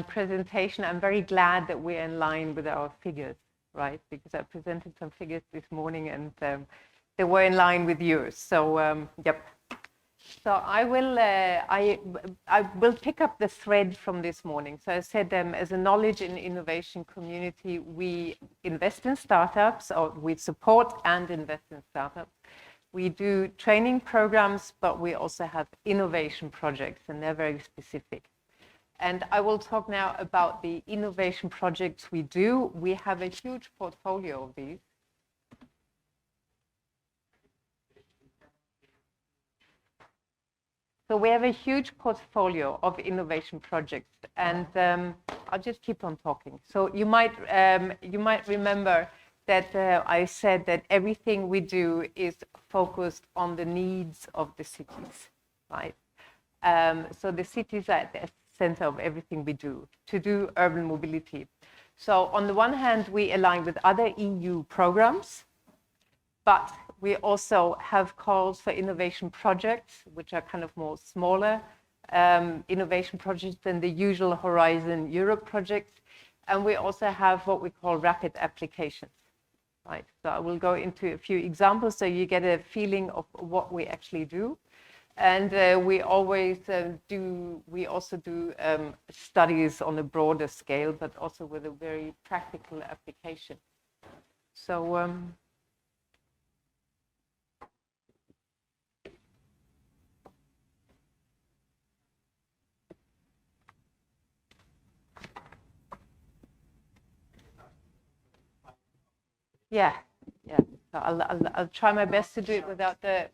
presentation, I'm very glad that we're in line with our figures, right? Because I presented some figures this morning and they were in line with yours. So, yep. So I will pick up the thread from this morning. So I said, as a knowledge and innovation community, we invest in startups, or we support and invest in startups. We do training programs, but we also have innovation projects, and they're very specific. And I will talk now about the innovation projects we do. We have a huge portfolio of these. So we have a huge portfolio of innovation projects, and I'll just keep on talking. So you might remember that I said that everything we do is focused on the needs of the cities, right? So the cities are at the center of everything we do to do urban mobility. So on the one hand, we align with other EU programs, but we also have calls for innovation projects, which are kind of more smaller innovation projects than the usual Horizon Europe projects. And we also have what we call rapid applications, right? So I will go into a few examples so you get a feeling of what we actually do. And we also do studies on a broader scale, but also with a very practical application. So, yeah. So I'll try my best to do it without the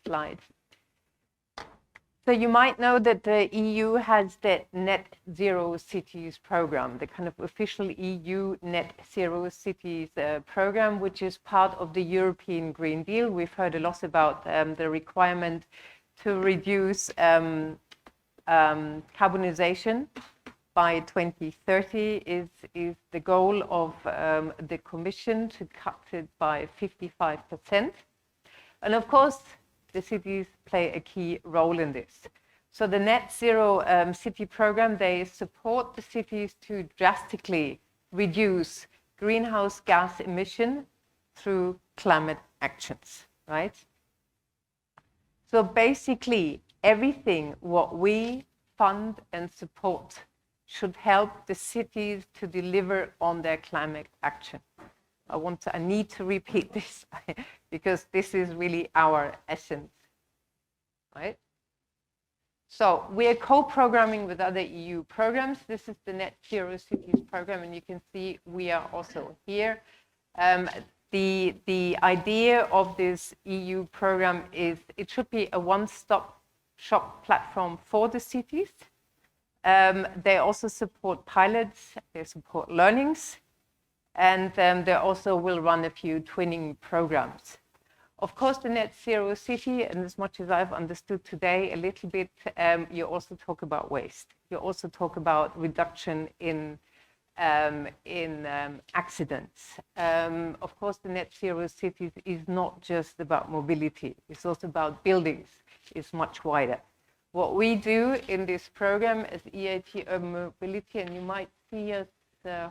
slides. So you might know that the EU has the NET ZERO cities program, the kind of official EU NET ZERO cities program, which is part of the European Green Deal. We've heard a lot about the requirement to reduce carbonization by 2030 is the goal of the Commission, to cut it by 55%. And of course, the cities play a key role in this. So the Net Zero City Program, they support the cities to drastically reduce greenhouse gas emission through climate actions, right? So basically, everything what we fund and support should help the cities to deliver on their climate action. I need to repeat this because this is really our essence, right? So we are co-programming with other EU programs. This is the Net Zero Cities program, and you can see we are also here. The idea of this EU program is it should be a one-stop shop platform for the cities. They also support pilots, they support learnings, and they also will run a few twinning programs. Of course, the Net Zero City, and as much as I've understood today a little bit, you also talk about waste. You also talk about reduction in accidents. Of course, the Net Zero Cities is not just about mobility. It's also about buildings. It's much wider. What we do in this program is EIT Urban Mobility, and you might see us,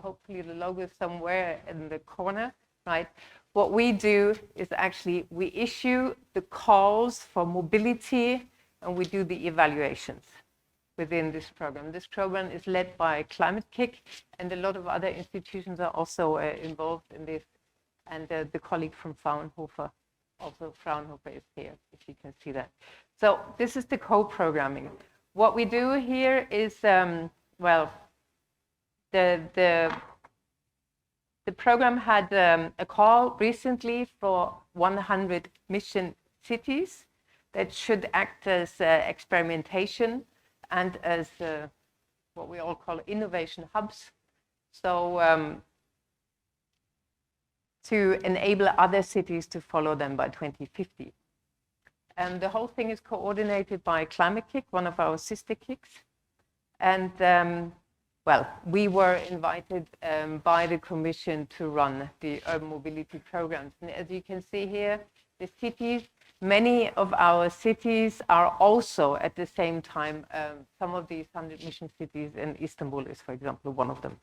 hopefully the logo somewhere in the corner, right? What we do is actually we issue the calls for mobility, and we do the evaluations within this program. This program is led by Climate Kick, and a lot of other institutions are also involved in this. And the colleague from Fraunhofer, also Fraunhofer is here, if you can see that. So this is the co-programming. What we do here is, well, the program had a call recently for 100 mission cities that should act as experimentation and as what we all call innovation hubs. So to enable other cities to follow them by 2050. And the whole thing is coordinated by Climate Kick, one of our sister kicks. And well, we were invited by the Commission to run the urban mobility programs. And as you can see here, the cities Many of our cities are also at the same time, some of these 100 mission cities, and Istanbul is, for example, one of them.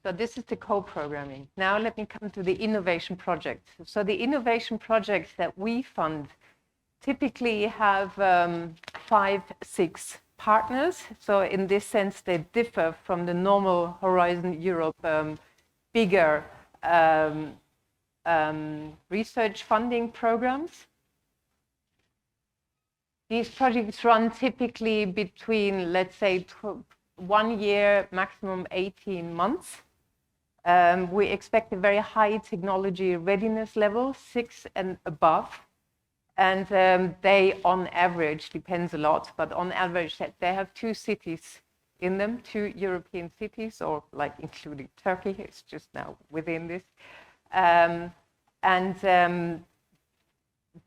So this is the co-programming. Now let me come to the innovation projects. So the innovation projects that we fund typically have 5, 6 partners. So in this sense, they differ from the normal Horizon Europe bigger research funding programs. These projects run typically between, let's say, 1 year, maximum 18 months. We expect a very high technology readiness level, 6 and above. And they, on average, depends a lot, but on average, they have 2 cities in them, 2 European cities, or like including Turkey, it's just now within this.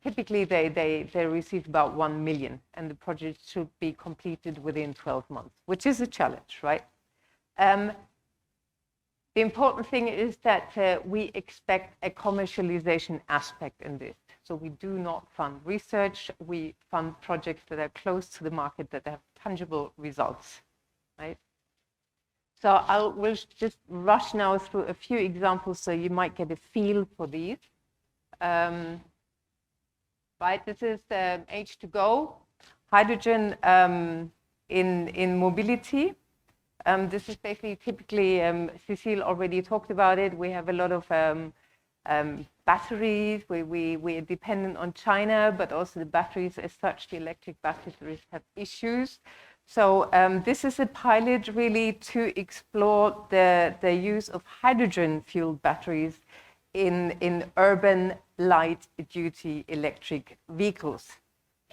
Typically they receive about 1 million, and the project should be completed within 12 months, which is a challenge, right? The important thing is that we expect a commercialization aspect in this. So we do not fund research, we fund projects that are close to the market, that have tangible results, right? So we'll just rush now through a few examples so you might get a feel for these. Right, this is H2GO, hydrogen in mobility. This is basically typically, Cecile already talked about it. We have a lot of batteries. We are dependent on China, but also the batteries as such, the electric batteries have issues. So this is a pilot really to explore the use of hydrogen-fueled batteries in urban light-duty electric vehicles.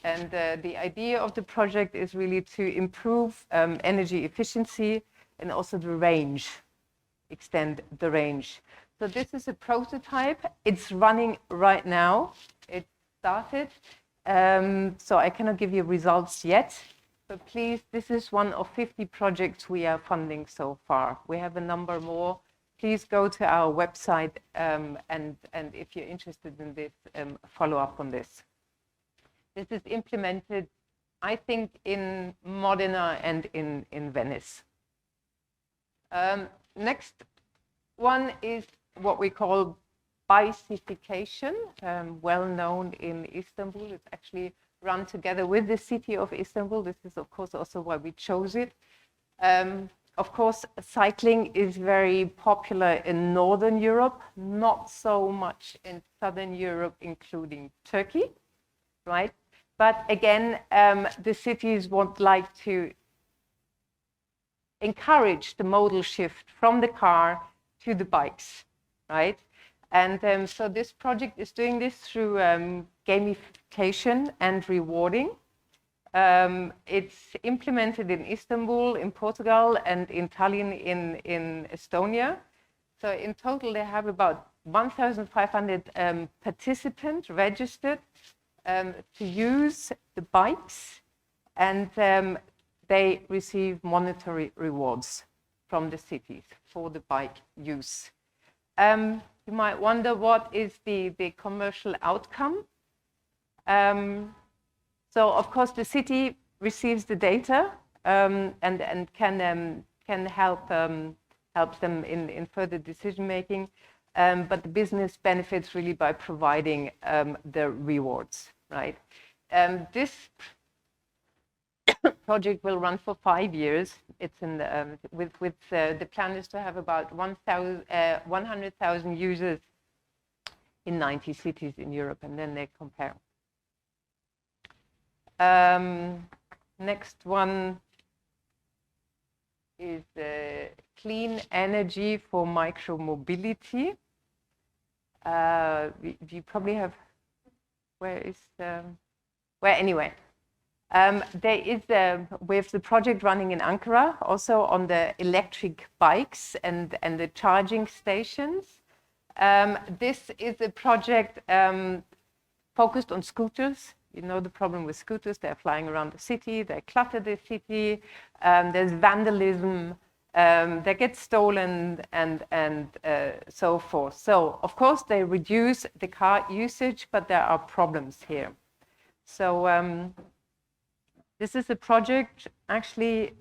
And the idea of the project is really to improve energy efficiency and also the range, extend the range. So this is a prototype. It's running right now. It started. So I cannot give you results yet. But please, this is one of 50 projects we are funding so far. We have a number more. Please go to our website and if you're interested in this, follow up on this. This is implemented, I think, in Modena and in Venice. Next one is what we call BICIFICATION, well known in Istanbul. It's actually run together with the city of Istanbul. This is, of course, also why we chose it. Of course, cycling is very popular in Northern Europe, not so much in Southern Europe, including Turkey, right? But again, the cities would like to encourage the modal shift from the car to the bikes, right? And so this project is doing this through gamification and rewarding. It's implemented in Istanbul, in Portugal, and in Tallinn in Estonia. So in total, they have about 1,500 participants registered to use the bikes, and they receive monetary rewards from the cities for the bike use. You might wonder what is the commercial outcome. So of course the city receives the data and can help them in further decision making, but the business benefits really by providing the rewards, right? This project will run for 5 years. It's in the, the plan is to have about 100,000 users in 90 cities in Europe, and then they compare. Next one is clean energy for micro-mobility. You probably have, anyway. There is, we have the project running in Ankara, also on the electric bikes and the charging stations. This is a project focused on scooters. You know the problem with scooters, they're flying around the city, they clutter the city, there's vandalism, They get stolen and so forth. So, of course, they reduce the car usage, but there are problems here. So this is a project actually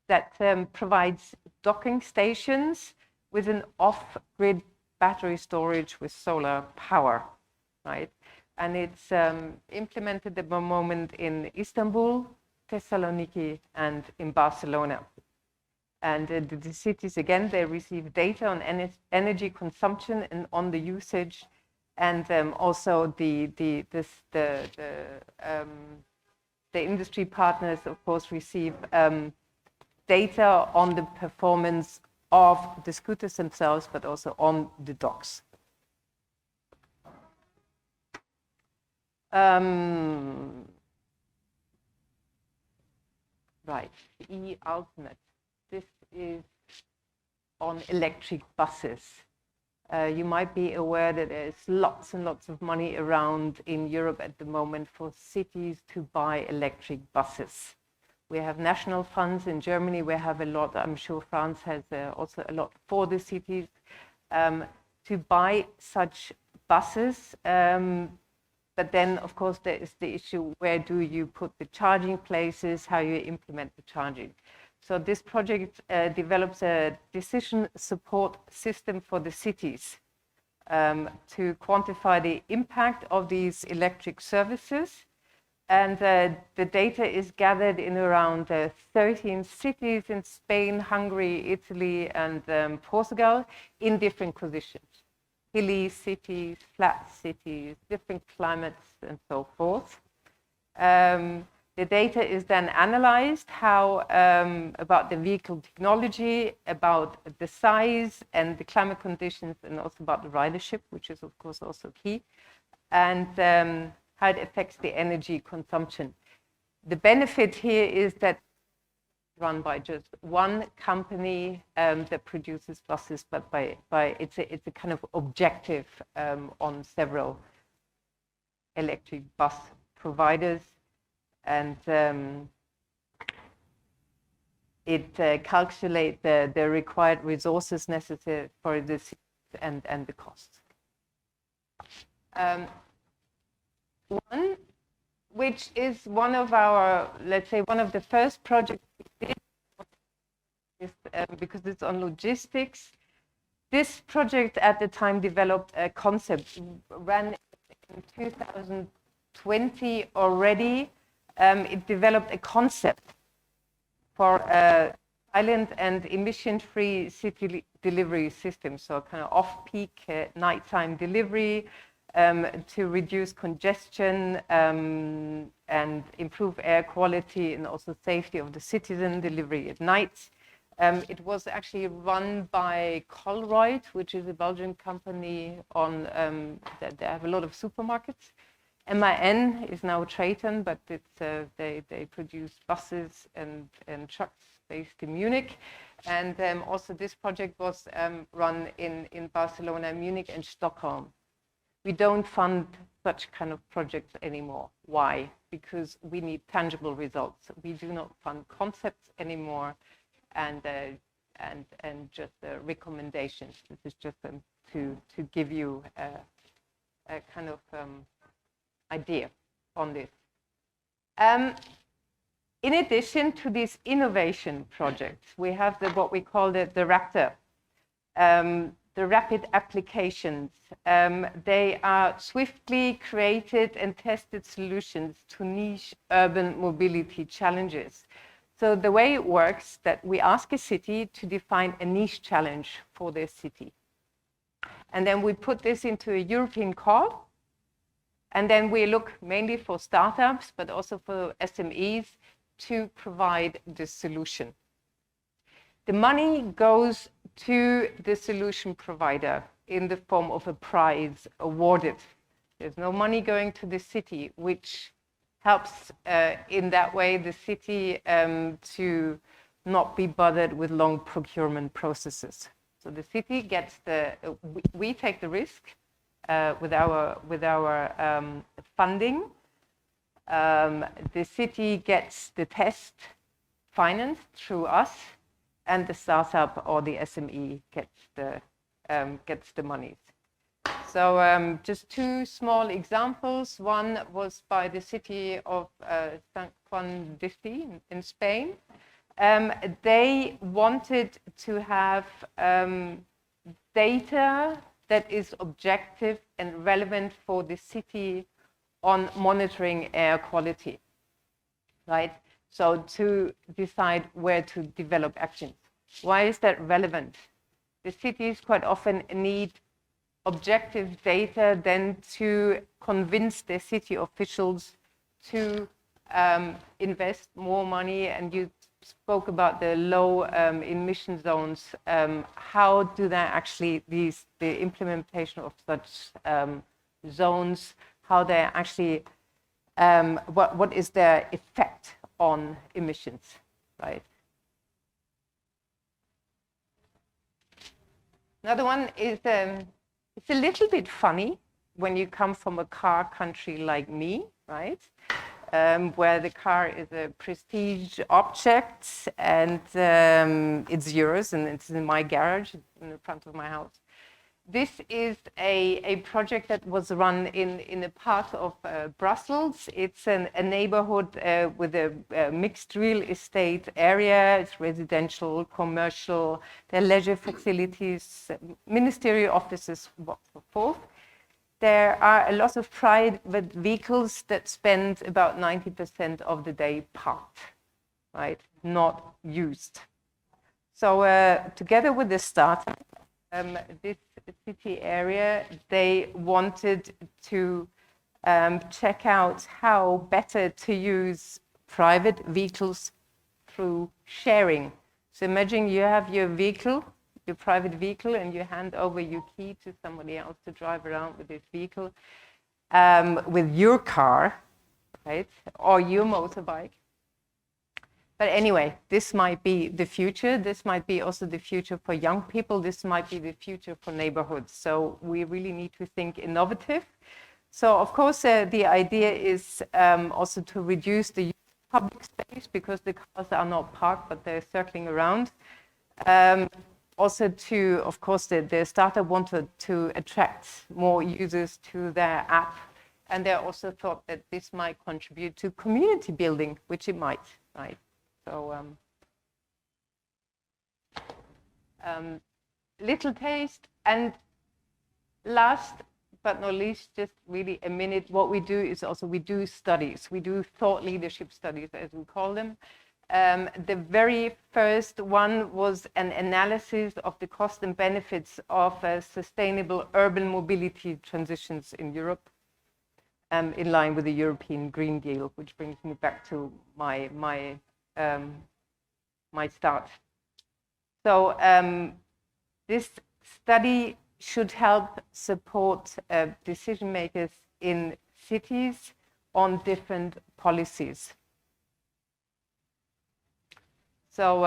that provides docking stations with an off-grid battery storage with solar power, right? And it's implemented at the moment in Istanbul, Thessaloniki, and in Barcelona. And the cities, again, they receive data on energy consumption and on the usage, and also the industry partners, of course, receive data on the performance of the scooters themselves, but also on the docks. Right, E-Ultimate. This is on electric buses. You might be aware that there's lots and lots of money around in Europe at the moment for cities to buy electric buses. We have national funds in Germany. We have a lot. I'm sure France has also a lot for the cities to buy such buses. But then, of course, there is the issue, where do you put the charging places, how you implement the charging. So this project develops a decision support system for the cities to quantify the impact of these electric services. And the data is gathered in around 13 cities in Spain, Hungary, Italy, and Portugal in different conditions. Hilly cities, flat cities, different climates, and so forth. The data is then analyzed, about the vehicle technology, about the size and the climate conditions, and also about the ridership, which is of course also key, and how it affects the energy consumption. The benefit here is that run by just one company that produces buses, but it's a kind of objective on several electric bus providers, and it calculates the required resources necessary for this and the costs. One, which is one of our, let's say, one of the first projects we did, is, because it's on logistics. This project at the time developed a concept, ran in 2020 already. It developed a concept for a silent and emission-free city delivery system, so kind of off-peak nighttime delivery, to reduce congestion and improve air quality and also safety of the citizen delivery at night. It was actually run by Colruyt, which is a Belgian company that they have a lot of supermarkets. MAN is now Traton, but it's, they produce buses and trucks based in Munich. And also this project was run in Barcelona, Munich, and Stockholm. We don't fund such kind of projects anymore. Why? Because we need tangible results. We do not fund concepts anymore, and just recommendations. This is just to give you a kind of idea on this. In addition to these innovation projects, we have what we call the RAPTOR. The rapid applications. They are swiftly created and tested solutions to niche urban mobility challenges. So the way it works, that we ask a city to define a niche challenge for their city. And then we put this into a European call. And then we look mainly for startups, but also for SMEs to provide the solution. The money goes to the solution provider in the form of a prize awarded. There's no money going to the city, which helps in that way the city to not be bothered with long procurement processes. So the city gets we take the risk with our funding. The city gets the test financed through us, and the startup or the SME gets the monies. So just two small examples. One was by the city of San Juan d'Esti in Spain. They wanted to have data that is objective and relevant for the city on monitoring air quality, right? So to decide where to develop actions. Why is that relevant? The cities quite often need objective data then to convince their city officials to invest more money. And you spoke about the low emission zones. How do they actually, the implementation of such zones, how they actually, what is their effect on emissions, right? Another one is, it's a little bit funny when you come from a car country like me, right? Where the car is a prestige object, and it's yours, and it's in my garage in the front of my house. This is a project that was run in a part of Brussels. It's a neighborhood with a mixed real estate area. It's residential, commercial, there are leisure facilities, ministerial offices, so forth. There are a lot of private vehicles that spend about 90% of the day parked, right? Not used. So together with the startup, this city area, they wanted to check out how better to use private vehicles through sharing. So imagine you have your vehicle, your private vehicle, and you hand over your key to somebody else to drive around with this vehicle, with your car, right, or your motorbike. But anyway, this might be the future. This might be also the future for young people. This might be the future for neighborhoods. So we really need to think innovative. So of course, the idea is also to reduce the use of public space, because the cars are not parked, but they're circling around. Also to, of course, the startup wanted to attract more users to their app. And they also thought that this might contribute to community building, which it might, right? So little taste. And last but not least, just really a minute, what we do is also we do studies. We do thought leadership studies, as we call them. The very first one was an analysis of the cost and benefits of sustainable urban mobility transitions in Europe, in line with the European Green Deal, which brings me back to my start. So this study should help support decision makers in cities on different policies. So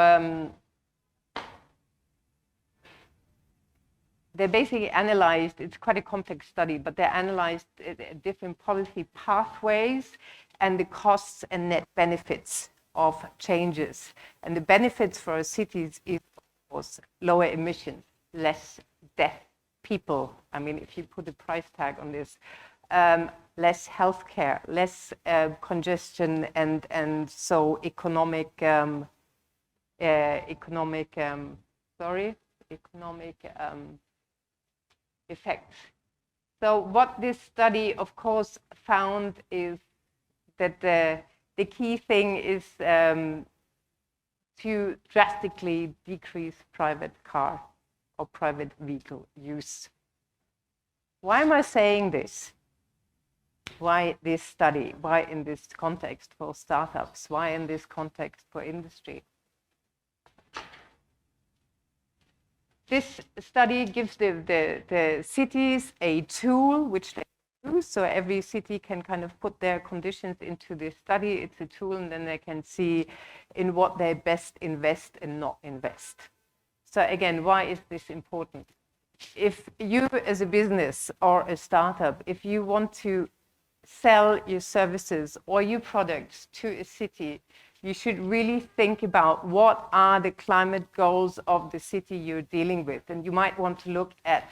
they basically analyzed, it's quite a complex study, but they analyzed different policy pathways and the costs and net benefits of changes. And the benefits for our cities is, of course, lower emissions, less death, people. I mean, if you put a price tag on this, less healthcare, less congestion, and so economic effects. So what this study, of course, found is that the key thing is to drastically decrease private car or private vehicle use. Why am I saying this? Why this study? Why in this context for startups? Why in this context for industry? This study gives the cities a tool which they use, so every city can kind of put their conditions into this study. It's a tool, and then they can see in what they best invest and not invest. So again, why is this important? If you as a business or a startup, if you want to sell your services or your products to a city, you should really think about what are the climate goals of the city you're dealing with. And you might want to look at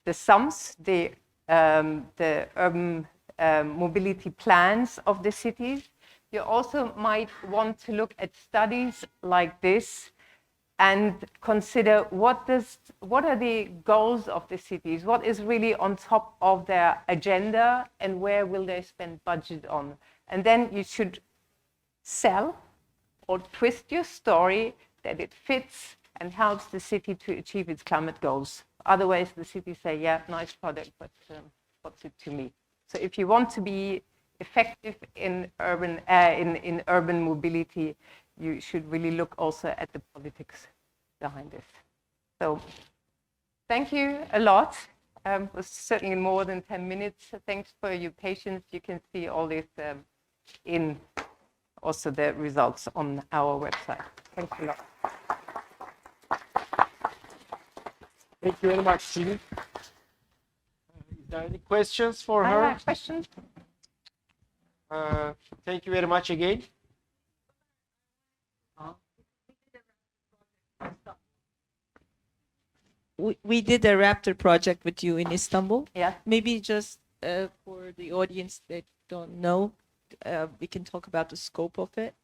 the SUMs, the urban mobility plans of the cities. You also might want to look at studies like this and consider what are the goals of the cities, what is really on top of their agenda, and where will they spend budget on. And then you should sell or twist your story that it fits and helps the city to achieve its climate goals. Otherwise, the city say, yeah, nice product, but what's it to me? So if you want to be effective in urban mobility, you should really look also at the politics behind this. So thank you a lot. It was certainly more than 10 minutes. Thanks for your patience. You can see all this in also the results on our website. Thanks a lot. Thank you very much, Judith. Is there any questions for her? Questions? Thank you very much again. We did a Raptor project with you in Istanbul. Yeah. Maybe just for the audience that don't know, we can talk about the scope of it,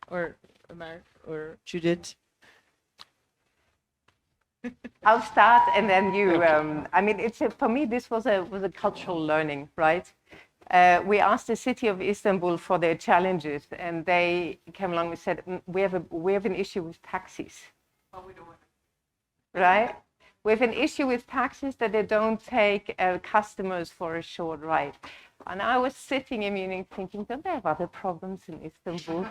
or Ömer or Judith. I'll start, and then you. I mean, for me, this was a cultural learning, right? We asked the city of Istanbul for their challenges, and they came along and said, we have an issue with taxis. Oh, we don't want it. Right? We have an issue with taxis that they don't take customers for a short ride. And I was sitting in Munich thinking, don't they have other problems in Istanbul?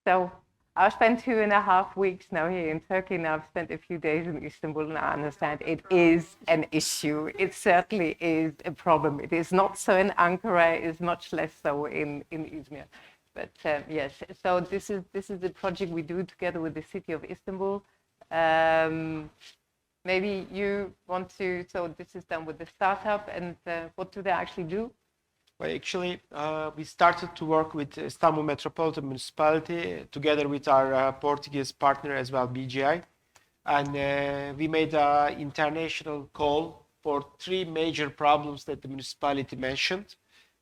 So I've spent 2.5 weeks now here in Turkey, and I've spent a few days in Istanbul, and I understand it is an issue. It certainly is a problem. It is not so in Ankara, it is much less so in Izmir. But yes, so this is the project we do together with the city of Istanbul. Maybe you want to, so this is done with the startup, and what do they actually do? Well, actually, we started to work with Istanbul Metropolitan Municipality together with our Portuguese partner as well, BGI. And we made an international call for 3 major problems that the municipality mentioned.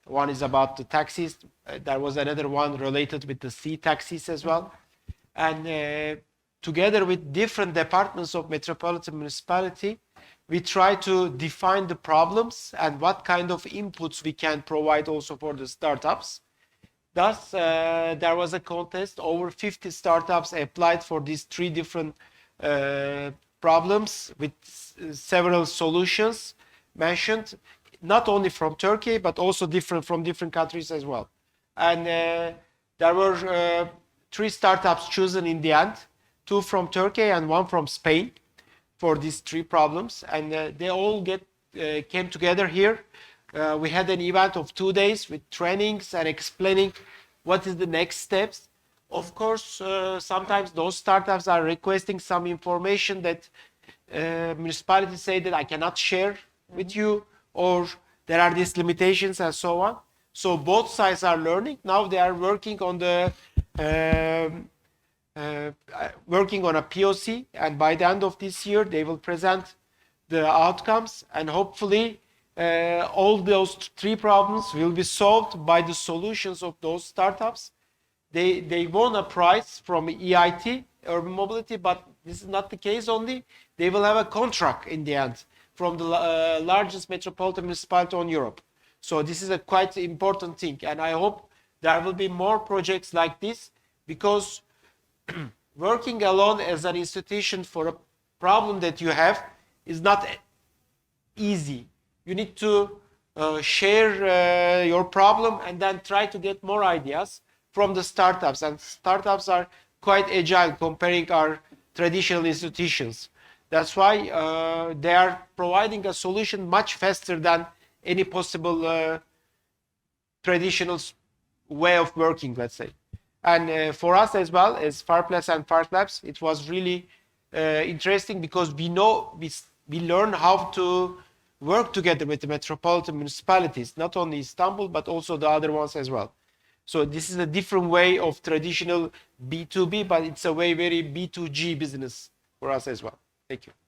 One is about the taxis. There was another one related with the sea taxis as well. And together with different departments of Metropolitan Municipality, we try to define the problems and what kind of inputs we can provide also for the startups. Thus, there was a contest. Over 50 startups applied for these 3 different problems with several solutions mentioned, not only from Turkey, but also from different countries as well. And there were 3 startups chosen in the end, 2 from Turkey and 1 from Spain, for these 3 problems, and they all came together here. We had an event of 2 days with trainings and explaining what is the next steps. Of course, sometimes those startups are requesting some information that municipalities say that I cannot share with you, or there are these limitations and so on. So both sides are learning. Now they are working on the a POC, and by the end of this year they will present the outcomes, and hopefully all those 3 problems will be solved by the solutions of those startups. They won a prize from EIT Urban Mobility, but this is not the case only. They will have a contract in the end from the largest metropolitan municipality in Europe. So this is a quite important thing, and I hope there will be more projects like this, because working alone as an institution for a problem that you have is not easy. You need to share your problem and then try to get more ideas from the startups. And startups are quite agile comparing our traditional institutions. That's why they are providing a solution much faster than any possible traditional way of working, let's say. And for us as well as Fark Labs and Fark Labs, it was really interesting, because we learn how to work together with the metropolitan municipalities, not only Istanbul, but also the other ones as well. So this is a different way of traditional B2B, but it's a way very B2G business for us as well. Thank you.